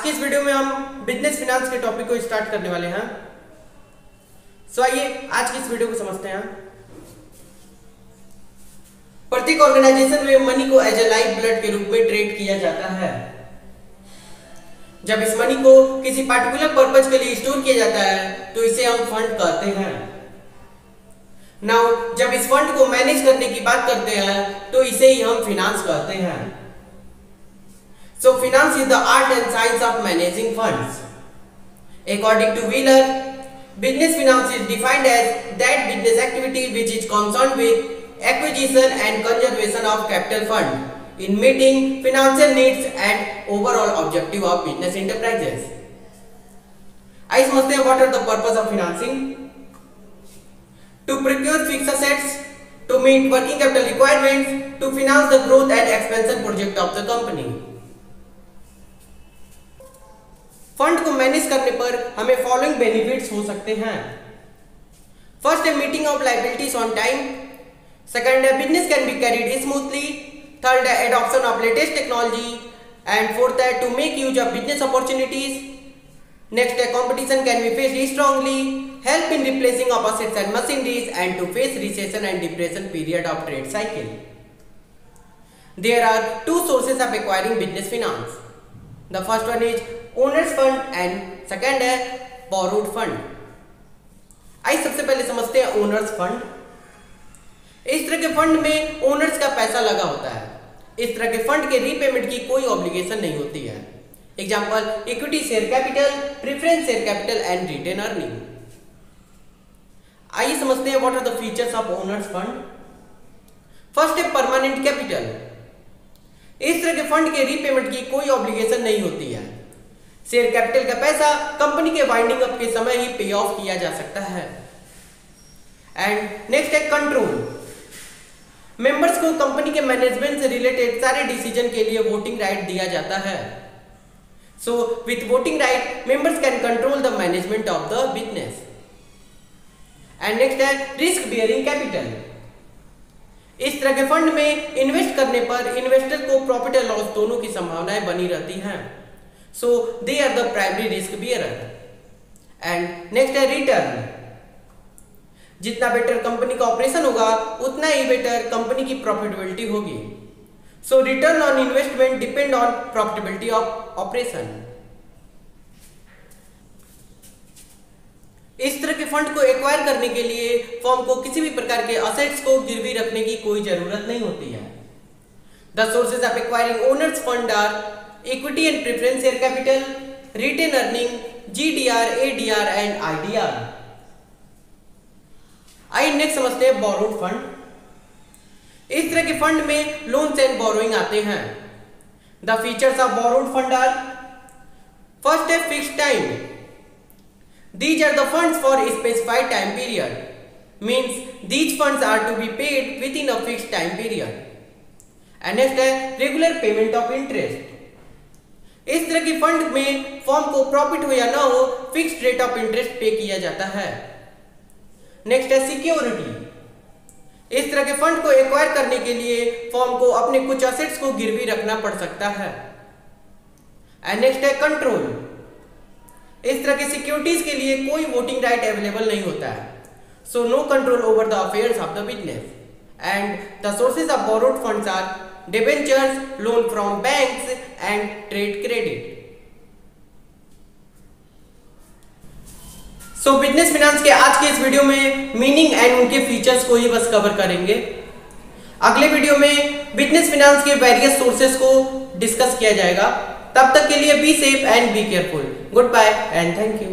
की इस वीडियो में हम बिजनेस फिनांस के टॉपिक को स्टार्ट करने वाले हैं। आइए आज की इस वीडियो को समझते हैं। प्रत्येक ऑर्गेनाइजेशन में मनी को एज ए लाइफ ब्लड के रूप में ट्रीट किया जाता है। जब इस मनी को किसी पार्टिकुलर पर्पज के लिए स्टोर किया जाता है तो इसे हम फंड कहते हैं। नाउ जब इस फंड को मैनेज करने की बात करते हैं तो इसे ही हम फिनांस कहते हैं। So finance is the art and science of managing funds. According to Wheeler, business finance is defined as that business activity which is concerned with acquisition and conservation of capital fund in meeting financial needs and overall objective of business enterprises. आइए समझते हैं what are the purpose of financing. To procure fixed assets, to meet working capital requirements, to finance the growth and expansion project of the company. Fund को manage करने पर हमें following benefits हो सकते हैं। फर्स्ट है meeting of liabilities on time. Second है business can be carried smoothly. Third है adoption of latest technology and fourth है to make use of business opportunities. Next है competition can be faced strongly, help in replacing of assets and machineries and to face recession and depression period of trade cycle. There are two sources of acquiring business finance. The first one is owners fund and second है borrowed fund. आइए सबसे पहले समझते हैं owner's fund. इस तरह के fund में ओनर्स का पैसा लगा होता है। इस तरह के फंड के रीपेमेंट की कोई ऑब्लिगेशन नहीं होती है। Example equity share capital, preference share capital and retained earning. आइए समझते हैं what are the features of owners fund. First है परमानेंट कैपिटल। इस तरह के फंड के रीपेमेंट की कोई ऑब्लिगेशन नहीं होती है। शेयर कैपिटल का पैसा कंपनी के वाइंडिंग अप के समय ही पे ऑफ किया जा सकता है। एंड नेक्स्ट है कंट्रोल। मेंबर्स को कंपनी के मैनेजमेंट से रिलेटेड सारे डिसीजन के लिए वोटिंग राइट दिया जाता है। So with voting right members can control the management of the business. And next है रिस्क बियरिंग कैपिटल। इस तरह के फंड में इन्वेस्ट करने पर इन्वेस्टर को प्रॉफिट और लॉस दोनों की संभावनाएं बनी रहती हैं। So they are the primary risk bearer. And next है रिटर्न। जितना बेटर कंपनी का ऑपरेशन होगा उतना ही बेटर कंपनी की प्रॉफिटेबिलिटी होगी। So return on investment depend on profitability of operation. इस तरह के फंड को एक्वायर करने के लिए फर्म को किसी भी प्रकार के असेट्स को गिरवी रखने की कोई जरूरत नहीं होती है। The sources of acquiring owners fund are equity and preference share capital, retain earning, GDR, ADR and IDR. आइए नेक्स्ट समझते हैं बोरोड फंड। इस तरह के फंड में लोन्स एंड बोरोइंग आते हैं। The features of borrowed fund are first है fixed time. These are the funds for a specified time period. Means these funds are to be paid within a fixed time period. And next है regular payment of interest. इस तरह के fund में firm को profit हो या ना हो फिक्स्ड रेट ऑफ इंटरेस्ट पे किया जाता है। नेक्स्ट है सिक्योरिटी। इस तरह के फंड को एक्वायर करने के लिए फर्म को अपने कुछ असेट्स को गिरवी रखना पड़ सकता है। एंड नेक्स्ट है कंट्रोल। इस तरह के सिक्योरिटीज के लिए कोई वोटिंग राइट अवेलेबल नहीं होता है। So no control over the affairs of the business. And the sources of borrowed funds are debentures, loan from banks and trade credit. So business finance के आज के इस वीडियो में मीनिंग एंड उनके features को ही बस कवर करेंगे। अगले वीडियो में बिजनेस फिनांस के वेरियस सोर्सेस को डिस्कस किया जाएगा। तब तक के लिए be safe and be careful. Goodbye and thank you.